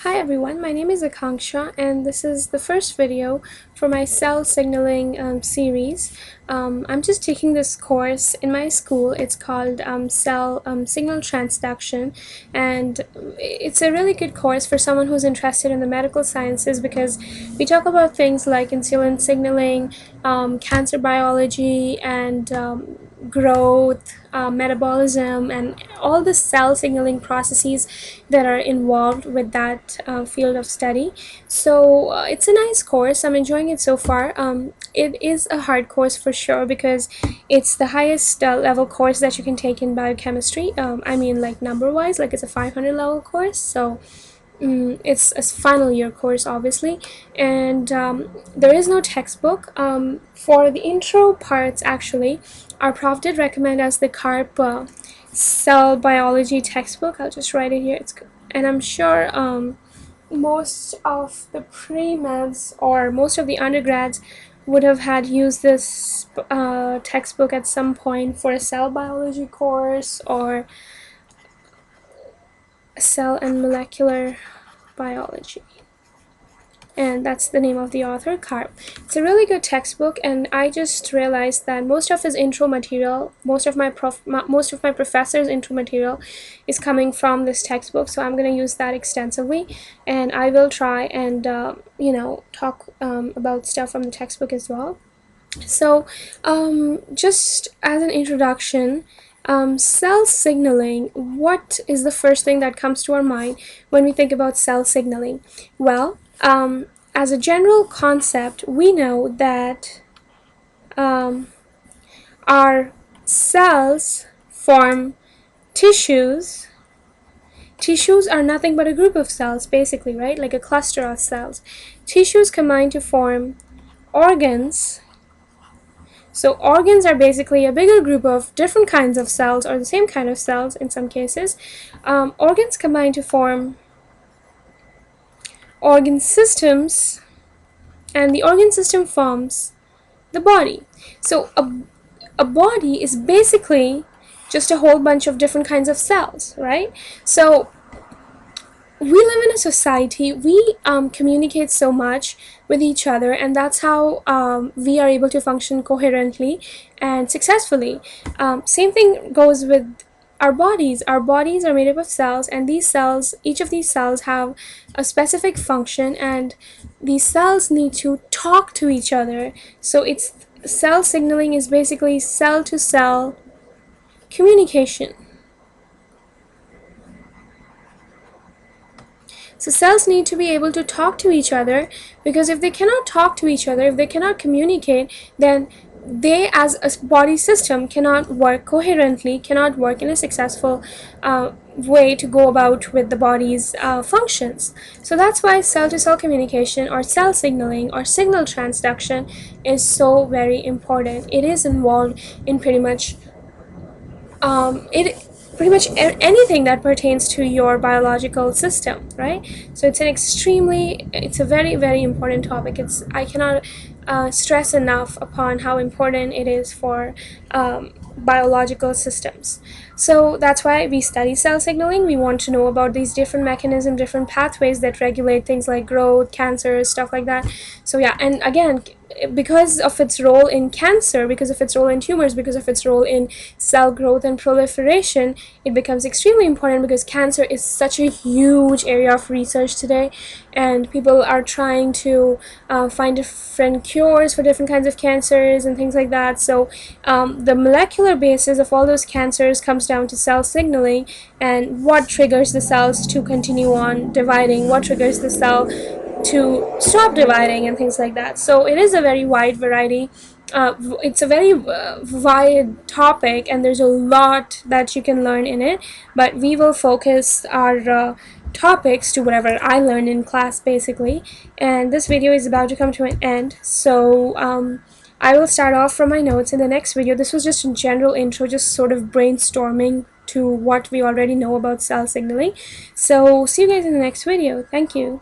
Hi everyone, my name is Akanksha and this is the first video for my cell signaling series. I'm just taking this course in my school. It's called Cell Signal Transduction, and it's a really good course for someone who's interested in the medical sciences because we talk about things like insulin signaling, cancer biology, and growth, metabolism, and all the cell signaling processes that are involved with that field of study. So it's a nice course. I'm enjoying it so far. It is a hard course for sure because it's the highest level course that you can take in biochemistry. I mean, like number wise, like it's a 500 level course. So it's a final year course obviously, and there is no textbook. For the intro parts, actually, our prof did recommend us the carp cell biology textbook. I'll just write it here. And I'm sure most of the pre-meds or most of the undergrads would have had used this textbook at some point for a cell biology course or cell and molecular biology, and that's the name of the author, Carp. It's a really good textbook, and I just realized that most of his intro material, most of my professor's intro material is coming from this textbook, so I'm going to use that extensively, and I will try and talk about stuff from the textbook as well. So just as an introduction, cell signaling, what is the first thing that comes to our mind when we think about cell signaling? Well, as a general concept, we know that our cells form tissues. Tissues are nothing but a group of cells, basically, right? Like a cluster of cells. Tissues combine to form organs. So organs are basically a bigger group of different kinds of cells, or the same kind of cells in some cases. Organs combine to form organ systems, and the organ system forms the body. So a body is basically just a whole bunch of different kinds of cells, right? So we live in a society, we communicate so much with each other, and that's how we are able to function coherently and successfully. Same thing goes with our bodies. Our bodies are made up of cells, and these cells, each of these cells have a specific function, and these cells need to talk to each other. So it's cell signaling is basically cell to cell communication. So cells need to be able to talk to each other, because if they cannot talk to each other, if they cannot communicate, then they as a body system cannot work coherently, cannot work in a successful way to go about with the body's functions. So that's why cell-to-cell communication, or cell signaling, or signal transduction is so very important. It is involved in pretty much anything that pertains to your biological system, right? So it's a very, very important topic. I cannot stress enough upon how important it is for biological systems. So that's why we study cell signaling. We want to know about these different mechanisms, different pathways that regulate things like growth, cancer, stuff like that. So yeah, and again, because of its role in cancer, because of its role in tumors, because of its role in cell growth and proliferation, it becomes extremely important because cancer is such a huge area of research today, and people are trying to find different cures for different kinds of cancers and things like that. So the molecular basis of all those cancers comes down to cell signaling, and what triggers the cells to continue on dividing, what triggers the cell to stop dividing, and things like that. So it is a very wide variety. It's a very wide topic, and there's a lot that you can learn in it, but we will focus our topics to whatever I learned in class, basically. And this video is about to come to an end, so I will start off from my notes in the next video. This was just a general intro, just sort of brainstorming to what we already know about cell signaling. So see you guys in the next video. Thank you.